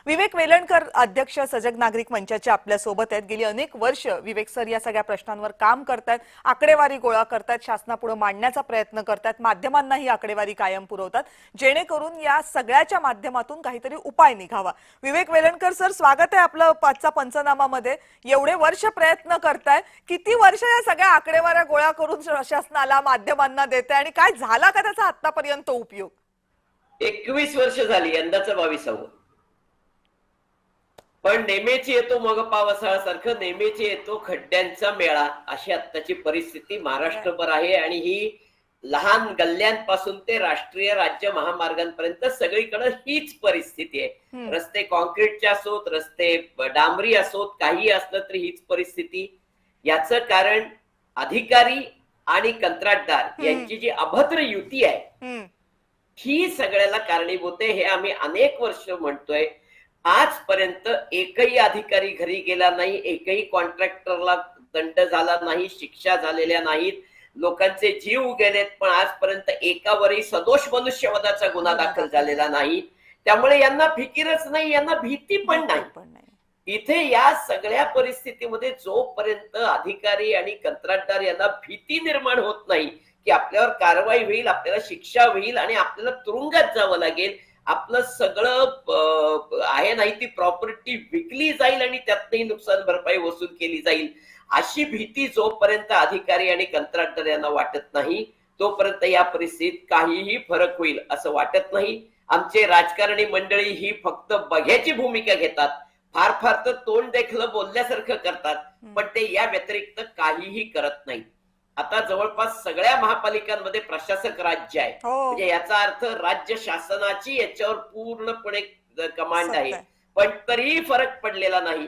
विवेक वेलणकर अध्यक्ष सजग नागरिक मंचाचे आपल्या सोबत आहेत। गेली अनेक वर्ष विवेक सर या सगळ्या प्रश्नांवर काम करतात, आकडेवारी गोळा करतात, शासनापुढे मांडण्याचा प्रयत्न करतात, माध्यमांना ही आकडेवारी कायम पुरवतात, जेणेकरून या सगळ्याच्या माध्यमातून काहीतरी उपाय निघावा। विवेक वेलणकर सर, स्वागत आहे आपलं पाचचा पंचनामामध्ये। एवढे वर्ष प्रयत्न करताय, किती वर्ष या सगळ्या आकडेवाऱ्या गोळा करून शासनाला माध्यमांना देताय आणि काय झाला का त्याचा आतापर्यंत उपयोग? 21 वर्ष झाली, यंदाचं 22वं। पण नेहमीची येतो मग पावसाळ्यासारखं नेहमीची येतो खड्ड्यांचा मेळा, अशी आत्ताची परिस्थिती महाराष्ट्रभर आहे। आणि ही लहान गल्ल्यांपासून ते राष्ट्रीय राज्य महामार्गांपर्यंत सगळीकडे हीच परिस्थिती आहे। रस्ते कॉन्क्रीटचे असोत, रस्ते डांबरी असोत, काही असलं तरी हीच परिस्थिती। याचं कारण अधिकारी आणि कंत्राटदार यांची जी अभद्र युती आहे ही सगळ्याला कारणीभूत आहे। हे आम्ही अनेक वर्ष म्हणतोय। आजपर्यंत एकही अधिकारी घरी गेला नाही, एकही कॉन्ट्रॅक्टरला दंड झाला नाही, शिक्षा झालेल्या नाहीत, लोकांचे जीव गेलेत, पण आजपर्यंत एकावरही सदोष मनुष्यवधाचा गुन्हा दाखल झालेला नाही। त्यामुळे यांना फिकीरच नाही, यांना भीती पण नाही। इथे या सगळ्या परिस्थितीमध्ये जोपर्यंत अधिकारी आणि कंत्राटदार यांना भीती निर्माण होत नाही की आपल्यावर कारवाई होईल, आपल्याला शिक्षा होईल आणि आपल्याला तुरुंगात जावं लागेल, आपलं सगळं आहे नाही ती प्रॉपर्टी विकली जाईल आणि त्यातही नुकसान भरपाई वसूल केली जाईल, अशी भीती जोपर्यंत अधिकारी आणि कंत्राटदार यांना वाटत नाही तोपर्यंत या परिस्थितीत काहीही फरक होईल असं वाटत नाही। आमचे राजकारणी मंडळी ही फक्त बघ्याची भूमिका घेतात, फार फार तर तोंड देखलं बोलल्यासारखं करतात, पण ते या व्यतिरिक्त काहीही करत नाही। आता जवळपास सगळ्या महापालिकांमध्ये प्रशासक राज्य आहे, म्हणजे याचा अर्थ राज्य शासनाची याच्यावर पूर्णपणे कमांड आहे, पण तरीही फरक पडलेला नाही।